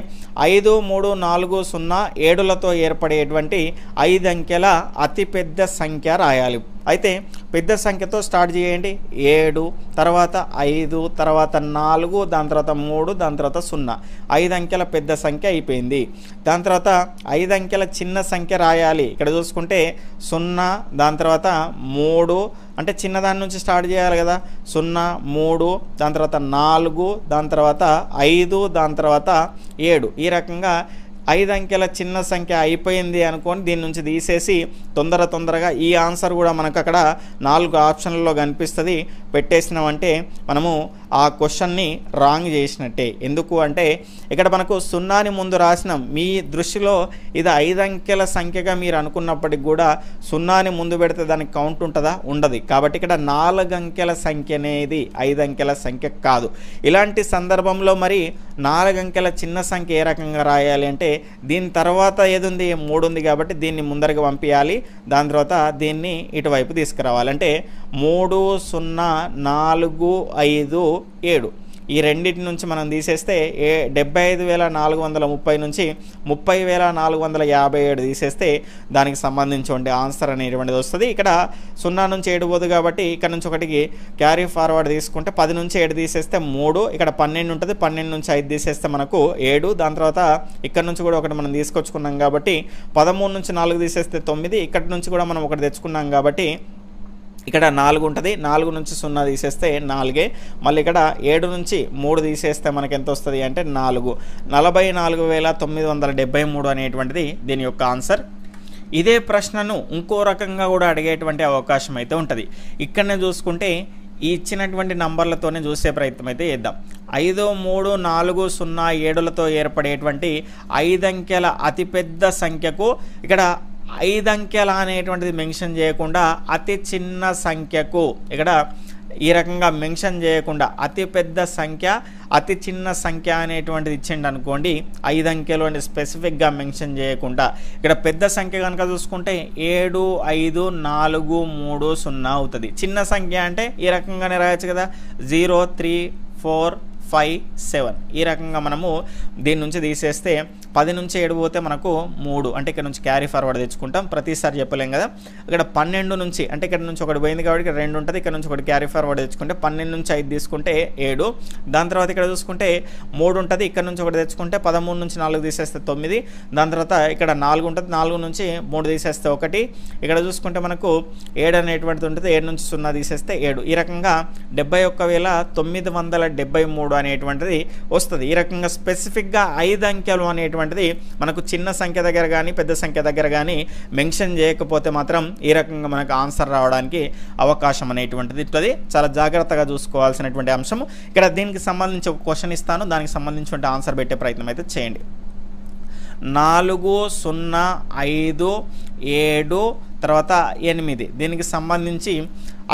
5 3 4 0 7లతో ఏర్పడేటువంటి 5 అంకెల అతిపెద్ద సంఖ్య రాయాలి అయితే పెద్ద సంఖ్యతో స్టార్ట్ చేయండి 7 తర్వాత 5 తర్వాత 4 దాని తర్వాత 3 దాని తర్వాత 0 5 అంకెల పెద్ద సంఖ్య అయిపోయింది దాని తర్వాత 5 అంకెల చిన్న సంఖ్య రాయాలి ఇక్కడ చూసుకుంటే 0 దాని తర్వాత 3 అంటే చిన్నదాని నుంచి స్టార్ట్ చేయాలి కదా 0 3 దాని తర్వాత 4 దాని తర్వాత 5 దాని తర్వాత 7 ఈ రకంగా 5 అంకెల చిన్న సంఖ్య అయిపోయింది అనుకోని దీని నుంచి తీసేసి తొందరగా ఈ ఆన్సర్ కూడా మనకు అక్కడ 4 ఆప్షన్లలో కనిపిస్తుంది పెట్టేసినామంటే మనము ఆ క్వశ్చన్ని రాంగ్ చేసినట్టే ఎందుకు అంటే ఇక్కడ మనకు 0ని ముందు రాసినాం మీ దృష్టిలో ఇది 5 అంకెల సంఖ్యగా మీరు అనుకున్నప్పటికి కూడా 0ని ముందు పెడితే దానికి కౌంట్ ఉంటుందా ఉండదు కాబట్టి ఇక్కడ 4 అంకెల సంఖ్య అనేది 5 అంకెల సంఖ్య కాదు ఇలాంటి సందర్భంలో మరి 4 అంకెల చిన్న సంఖ్య ఏ రకంగా రాయాలి అంటే దీని తర్వాత ఏది ఉంది 3 ఉంది కాబట్టి దీన్ని ముందరగా పంపించాలి దాని తర్వాత దీన్ని ఇటువైపు తీసుకురావాలి అంటే 3 0 4 5 7 ఈ రెండింటి నుంచి మనం తీసేస్తే 75,430 నుంచి 30,457 తీసేస్తే దానికి సంబంధించి ఆన్సర్ అనేటువంటిది వస్తుంది. ఇక్కడ 0 నుంచి 7 పోదు కాబట్టి ఇక్కడ నుంచి ఒకటికి క్యారీ ఫార్వర్డ్ తీసుకుంటే 10 నుంచి 7 తీసేస్తే 3, ఇక్కడ 12 ఉంటుంది, 12 నుంచి 5 తీసేస్తే మనకు 7, దాని తర్వాత ఇక్కడ నుంచి కూడా ఒకటి మనం తీసుకొచ్చుకున్నాం కాబట్టి 13 నుంచి 4 తీసేస్తే 9, ఇక్కడ నుంచి కూడా మనం ఒకటి తెచ్చుకున్నాం కాబట్టి ఇక్కడ 4 ఉంటుంది, 4 నుంచి 0 తీసేస్తే 4, మళ్ళీ ఇక్కడ 7 నుంచి 3 తీసేస్తే మనకి ఎంత వస్తుంది అంటే 4, 44,973 అనేటువంటిది దీని యొక్క ఆన్సర్. ఇదే ప్రశ్నను ఇంకో రకంగా కూడా అడిగేటువంటి అవకాశం అయితే ఉంటుంది. ఇక్కడనే చూసుకుంటే ఈ ఇచ్చినటువంటి నంబర్లతోనే చూసే ప్రయత్నం అయితే చేద్దాం. 5, 3, 4, 0, 7లతో ఏర్పడేటువంటి 5 అంకెల అతిపెద్ద సంఖ్యకు ఇక్కడ 5 అంకెల అనేటువంటిది మెన్షన్ చేయకుండా అతి చిన్న సంఖ్యకు ఇక్కడ ఈ రకంగా మెన్షన్ చేయకుండా అతి పెద్ద సంఖ్య అతి చిన్న సంఖ్య అనేటువంటిది ఇచ్చిండు అనుకోండి, 5 అంకెలు అంటే స్పెసిఫిక్గా మెన్షన్ చేయకుండా ఇక్కడ పెద్ద సంఖ్య కనుక చూసుకుంటే 7, 5, 4, 3, 0 అవుతుంది. చిన్న సంఖ్య అంటే ఈ రకంగానే రాయొచ్చు కదా, 0, 3, 4, 5, 7 ఈ రకంగా మనము దీని నుంచి తీసేస్తే 10 నుంచి 7 పోతే మనకు 3, అంటే ఇక్కడ నుంచి క్యారీ ఫార్వర్డ్ తెచ్చుకుంటాం, ప్రతిసారి చెప్పలేం కదా. ఇక్కడ 12 నుంచి అంటే ఇక్కడ నుంచి ఒకటి పోయింది కాబట్టి ఇక్కడ 2 ఉంటుంది, ఇక్కడ నుంచి ఒకటి క్యారీ ఫార్వర్డ్ తెచ్చుకుంటే 12 నుంచి 5 తీసుకుంటే 7, దాని తర్వాత ఇక్కడ చూసుకుంటే 3 ఉంటుంది, ఇక్కడ నుంచి ఒకటి తెచ్చుకుంటే 13 నుంచి 4 తీసేస్తే 9, దాని తర్వాత ఇక్కడ 4 ఉంటుంది, 4 నుంచి 3 తీసేస్తే 1, ఇక్కడ చూసుకుంటే మనకు 7 అనేటువంటిది ఉంటుంది, 7 నుంచి 0 తీసేస్తే 7. ఈ రకంగా 71,973 అనేటువంటిది వస్తుంది. ఈ రకంగా స్పెసిఫిక్గా 5 అంకెలు అనేటువంటిది మనకు చిన్న సంఖ్య దగ్గర కానీ పెద్ద సంఖ్య దగ్గర కానీ మెన్షన్ చేయకపోతే మాత్రం ఈ రకంగా మనకు ఆన్సర్ రావడానికి అవకాశం అనేటువంటిది ఉంటుంది. చాలా జాగ్రత్తగా చూసుకోవాల్సినటువంటి అంశం. ఇక్కడ దీనికి సంబంధించి ఒక క్వశ్చన్ ఇస్తాను, దానికి సంబంధించిన ఆన్సర్ పెట్టే ప్రయత్నం అయితే చేయండి. 4, 0, 5, 7 తర్వాత 8 దీనికి సంబంధించి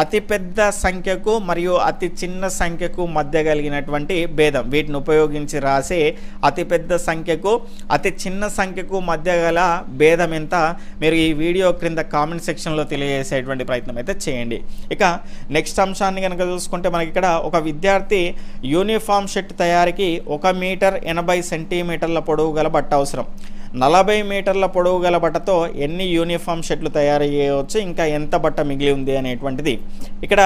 అతిపెద్ద సంఖ్యకు మరియు అతి చిన్న సంఖ్యకు మధ్య కలిగినటువంటి భేదం, వీటిని ఉపయోగించి రాసే అతిపెద్ద సంఖ్యకు అతి చిన్న సంఖ్యకు మధ్య గల భేదం ఎంత మీరు ఈ వీడియో క్రింద కామెంట్ సెక్షన్లో తెలియజేసేటువంటి ప్రయత్నం అయితే చేయండి. ఇక నెక్స్ట్ అంశాన్ని కనుక చూసుకుంటే మనకి ఇక్కడ ఒక విద్యార్థి యూనిఫామ్ షర్ట్ తయారీకి 1 మీటర్ 80 సెంటీమీటర్ల పొడవు గల బట్ట అవసరం. 40 మీటర్ల పొడవు గల బట్టతో ఎన్ని యూనిఫామ్ షర్ట్లు తయారు చేయవచ్చు, ఇంకా ఎంత బట్ట మిగిలి ఉంది అనేటువంటిది. ఇక్కడ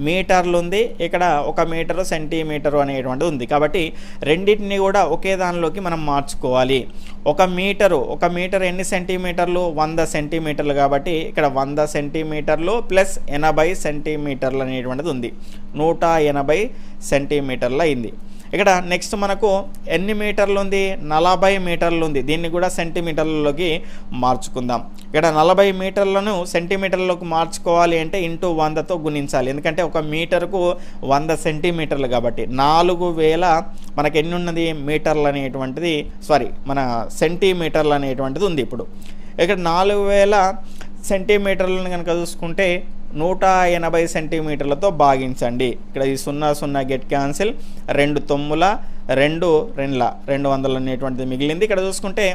మీటర్లు ఉంది, ఇక్కడ 1 మీటరు సెంటీమీటరు అనేటువంటిది ఉంది కాబట్టి రెండింటిని కూడా ఒకే దానిలోకి మనం మార్చుకోవాలి. 1 మీటర్ ఎన్ని సెంటీమీటర్లు, 100 సెంటీమీటర్లు కాబట్టి ఇక్కడ 100 సెంటీమీటర్లు ప్లస్ 80 సెంటీమీటర్లు అనేటువంటిది ఉంది, 180 సెంటీమీటర్లు అయింది. ఇక్కడ నెక్స్ట్ మనకు ఎన్ని మీటర్లు ఉంది, 40 మీటర్లు ఉంది, దీన్ని కూడా సెంటీమీటర్లలోకి మార్చుకుందాం. ఇక్కడ 40 మీటర్లను సెంటీమీటర్లోకి మార్చుకోవాలి అంటే ఇంటూ 100తో గుణించాలి, ఎందుకంటే 1 మీటర్కు 100 సెంటీమీటర్లు కాబట్టి 4000 మనకి ఎన్ని ఉన్నది మీటర్లు అనేటువంటిది మన సెంటీమీటర్లు అనేటువంటిది ఉంది. ఇప్పుడు ఇక్కడ 4000 సెంటీమీటర్లను కనుక చూసుకుంటే 180 సెంటీమీటర్లతో భాగించండి. ఇక్కడ ఈ 0 0 గెట్ క్యాన్సిల్, 2 9 2 200 అనేటువంటిది మిగిలింది. ఇక్కడ చూసుకుంటే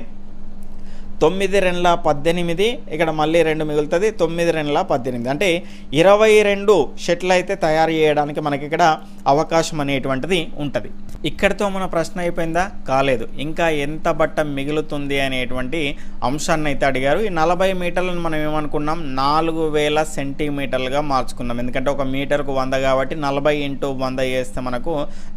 9 2 18, ఇక్కడ మళ్ళీ 2 మిగులుతుంది, 9 2 18 అంటే 22 షెట్లు అయితే తయారు చేయడానికి మనకి ఇక్కడ అవకాశం అనేటువంటిది ఉంటుంది. ఇక్కడితో మన ప్రశ్న అయిపోయిందా? కాలేదు, ఇంకా ఎంత బట్ట మిగులుతుంది అనేటువంటి అంశాన్ని అయితే అడిగారు. ఈ 40 మీటర్లను మనం ఏమనుకున్నాం, 4000 సెంటీమీటర్లుగా మార్చుకున్నాం, ఎందుకంటే 1 మీటర్కు 100 కాబట్టి 40 × 100 చేస్తే మనకు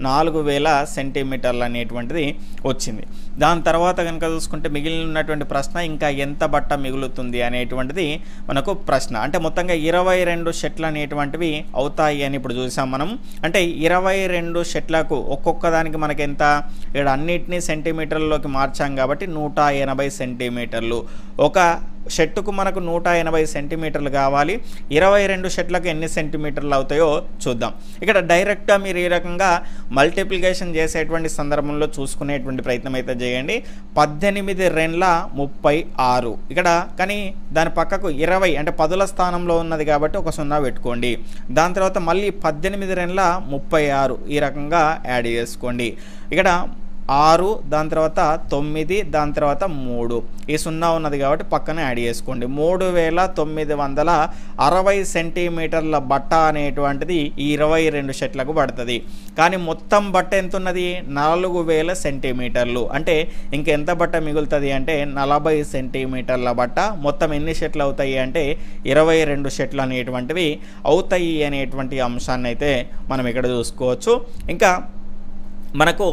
4000 సెంటీమీటర్లు అనేటువంటిది వచ్చింది. దాని తర్వాత కనుక చూసుకుంటే మిగిలినటువంటి ప్రశ్న ఇంకా ఎంత బట్ట మిగులుతుంది అనేటువంటిది మనకు ప్రశ్న. అంటే మొత్తంగా 22 షెట్లు అనేటువంటివి అవుతాయి అని ఇప్పుడు చూసాం మనం. అంటే 22 షెట్లకు ఒక్కొక్క దానికి మనకి ఎంత, ఇక్కడ అన్నిటినీ సెంటీమీటర్లలోకి మార్చాం కాబట్టి 180 సెంటీమీటర్లు. ఒక షెట్టుకు మనకు 180 సెంటీమీటర్లు కావాలి. 22 షెట్లకు ఎన్ని సెంటీమీటర్లు అవుతాయో చూద్దాం. ఇక్కడ డైరెక్ట్గా మీరు ఈ రకంగా మల్టిప్లికేషన్ చేసేటువంటి సందర్భంలో చూసుకునేటువంటి ప్రయత్నం అయితే చేయండి. 18 2 36 ఇక్కడ, కానీ దాని పక్కకు 20 అంటే 10ల స్థానంలో ఉన్నది కాబట్టి ఒక 0 పెట్టుకోండి. దాని తర్వాత మళ్ళీ 18 2 36 ఈ రకంగా యాడ్ చేసుకోండి. ఇక్కడ 6, దాని తర్వాత 9, దాని తర్వాత 3 ఈ 0 ఉన్నది కాబట్టి పక్కనే యాడ్ చేసుకోండి. 3960 సెంటీమీటర్ల బట్ట అనేటువంటిది ఈ 22 షర్ట్లకు పడుతుంది. కానీ మొత్తం బట్ట ఎంత ఉన్నది? 4000 సెంటీమీటర్లు. అంటే ఇంకెంత బట్ట మిగులుతుంది అంటే 40 సెంటీమీటర్ల బట్ట. మొత్తం ఎన్ని షర్ట్లు అవుతాయి అంటే 22 షర్ట్లు అనేటువంటివి అవుతాయి అనేటువంటి అంశాన్ని అయితే మనం ఇక్కడ చూసుకోవచ్చు. ఇంకా మనకు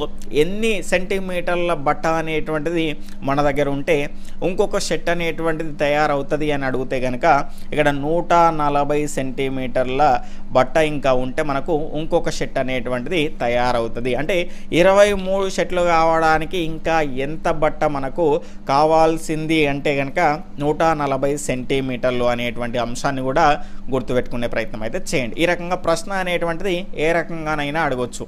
ఎన్ని సెంటీమీటర్ల బట్ట అనేటువంటిది మన దగ్గర ఉంటే ఇంకొక షర్ట్ అనేటువంటిది తయారవుతుంది అని అడిగితే కనుక ఇక్కడ 140 సెంటీమీటర్ల బట్ట ఇంకా ఉంటే మనకు ఇంకొక షర్ట్ అనేటువంటిది తయారవుతుంది. అంటే 23 షర్ట్లు కావడానికి ఇంకా ఎంత బట్ట మనకు కావాల్సింది అంటే కనుక 140 సెంటీమీటర్లు అనేటువంటి అంశాన్ని కూడా గుర్తుపెట్టుకునే ప్రయత్నం అయితే చేయండి. ఈ రకంగా ప్రశ్న అనేటువంటిది ఏ రకంగానైనా అడగొచ్చు.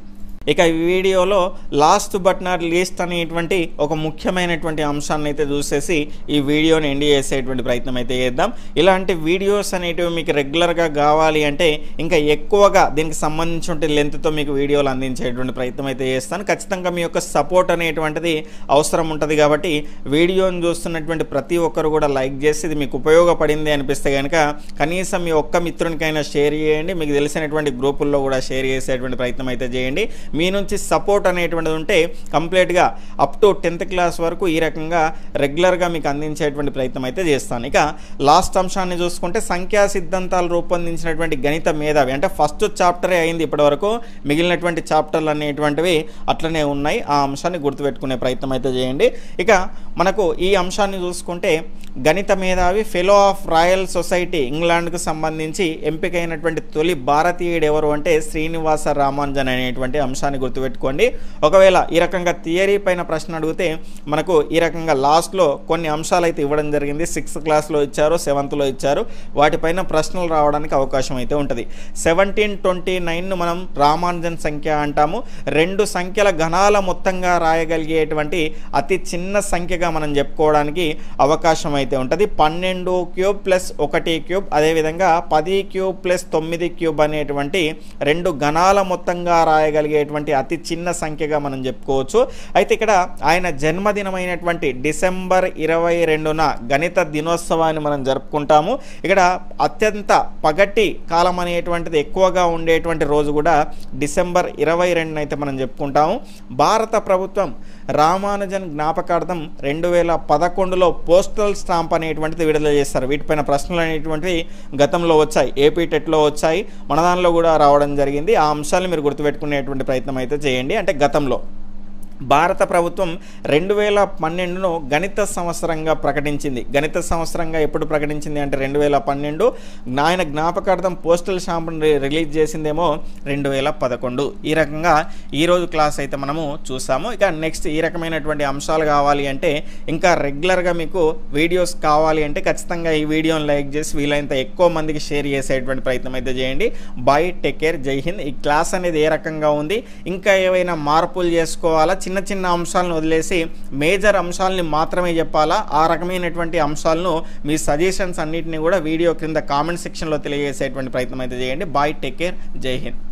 ఇక ఈ వీడియోలో లాస్ట్ బట్ నాట్ లీస్ట్ అనేటువంటి ఒక ముఖ్యమైనటువంటి అంశాన్ని అయితే చూసేసి ఈ వీడియోని ఎండ్ చేసేటువంటి ప్రయత్నం అయితే చేద్దాం. ఇలాంటి వీడియోస్ అనేటివి మీకు రెగ్యులర్గా కావాలి అంటే ఇంకా ఎక్కువగా దీనికి సంబంధించిన లెంత్తో మీకు వీడియోలు అందించేటువంటి ప్రయత్నం అయితే చేస్తాను. ఖచ్చితంగా మీ యొక్క సపోర్ట్ అనేటువంటిది అవసరం ఉంటుంది కాబట్టి వీడియోని చూస్తున్నటువంటి ప్రతి ఒక్కరు కూడా లైక్ చేసి ఇది మీకు ఉపయోగపడింది అనిపిస్తే కనుక కనీసం మీ ఒక్క మిత్రునికైనా షేర్ చేయండి. మీకు తెలిసినటువంటి గ్రూపుల్లో కూడా షేర్ చేసేటువంటి ప్రయత్నం అయితే చేయండి. మీ నుంచి సపోర్ట్ అనేటువంటిది ఉంటే కంప్లీట్గా అప్ టు 10th క్లాస్ వరకు ఈ రకంగా రెగ్యులర్గా మీకు అందించేటువంటి ప్రయత్నం అయితే చేస్తాను. ఇక లాస్ట్ అంశాన్ని చూసుకుంటే సంఖ్యా సిద్ధాంతాలు రూపొందించినటువంటి గణిత మేధావి అంటే ఫస్ట్ చాప్టరే అయింది ఇప్పటివరకు. మిగిలినటువంటి చాప్టర్లు అనేటువంటివి అట్లనే ఉన్నాయి. ఆ అంశాన్ని గుర్తుపెట్టుకునే ప్రయత్నం అయితే చేయండి. ఇక మనకు ఈ అంశాన్ని చూసుకుంటే గణిత మేధావి ఫెలో ఆఫ్ రాయల్ సొసైటీ ఇంగ్లాండ్కు సంబంధించి ఎంపికైనటువంటి తొలి భారతీయుడు ఎవరు అంటే శ్రీనివాస రామానుజన్ అనేటువంటి అంశాన్ని గుర్తుపెట్టుకోండి. ఒకవేళ ఈ రకంగా థియరీ పైన ప్రశ్న అడిగితే మనకు ఈ రకంగా లాస్ట్లో కొన్ని అంశాలు అయితే ఇవ్వడం జరిగింది. 6th క్లాస్లో ఇచ్చారు, 7thలో ఇచ్చారు. వాటిపైన ప్రశ్నలు రావడానికి అవకాశం అయితే ఉంటుంది. 1729ను మనం రామానుజన్ సంఖ్య అంటాము. 2 సంఖ్యల ఘనాల మొత్తంగా రాయగలిగేటువంటి అతి చిన్న సంఖ్యగా మనం చెప్పుకోవడానికి అవకాశం అయితే ఉంటుంది. 12³ + 1³ అదేవిధంగా 10³ + 9³ అనేటువంటి 2 ఘనాల మొత్తంగా రాయగలిగేటువంటి అతి చిన్న సంఖ్యగా మనం చెప్పుకోవచ్చు. అయితే ఇక్కడ ఆయన జన్మదినమైనటువంటి డిసెంబర్ 22న గణిత దినోత్సవాన్ని మనం జరుపుకుంటాము. ఇక్కడ అత్యంత పగటి కాలం అనేటువంటిది ఎక్కువగా ఉండేటువంటి రోజు కూడా డిసెంబర్ 22న అయితే మనం చెప్పుకుంటాము. భారత ప్రభుత్వం రామానుజన్ జ్ఞాపకార్థం 2011లో పోస్టల్ స్టాంప్ అనేటువంటిది విడుదల చేస్తారు. వీటిపైన ప్రశ్నలు అనేటువంటివి గతంలో వచ్చాయి, ఏపీ టెట్లో వచ్చాయి, మన దానిలో కూడా రావడం జరిగింది. ఆ అంశాలను మీరు గుర్తుపెట్టుకునేటువంటి ప్రయత్నం అయితే చేయండి. అంటే గతంలో భారత ప్రభుత్వం 2012ను గణిత సంవత్సరంగా ప్రకటించింది. గణిత సంవత్సరంగా ఎప్పుడు ప్రకటించింది అంటే 2012. ఆయన జ్ఞాపకార్థం పోస్టల్ స్టాంప్ని రిలీజ్ చేసిందేమో 2011. ఈ రకంగా ఈరోజు క్లాస్ అయితే మనము చూసాము. ఇక నెక్స్ట్ ఈ రకమైనటువంటి అంశాలు కావాలి అంటే ఇంకా రెగ్యులర్గా మీకు వీడియోస్ కావాలి అంటే ఖచ్చితంగా ఈ వీడియోని లైక్ చేసి వీలైనంత ఎక్కువ మందికి షేర్ చేసేటువంటి ప్రయత్నం అయితే చేయండి. బాయ్, టేక్ కేర్, జై హింద్. ఈ క్లాస్ అనేది ఏ రకంగా ఉంది, ఇంకా ఏవైనా మార్పులు చేసుకోవాలా, చిన్న చిన్న అంశాలను వదిలేసి మేజర్ అంశాలని మాత్రమే చెప్పాలా, ఆ రకమైనటువంటి అంశాలను మీ సజెషన్స్ అన్నిటిని కూడా వీడియో క్రింద కామెంట్ సెక్షన్లో తెలియజేసేటువంటి ప్రయత్నం అయితే చేయండి. బాయ్, టేక్ కేర్, జై హింద్.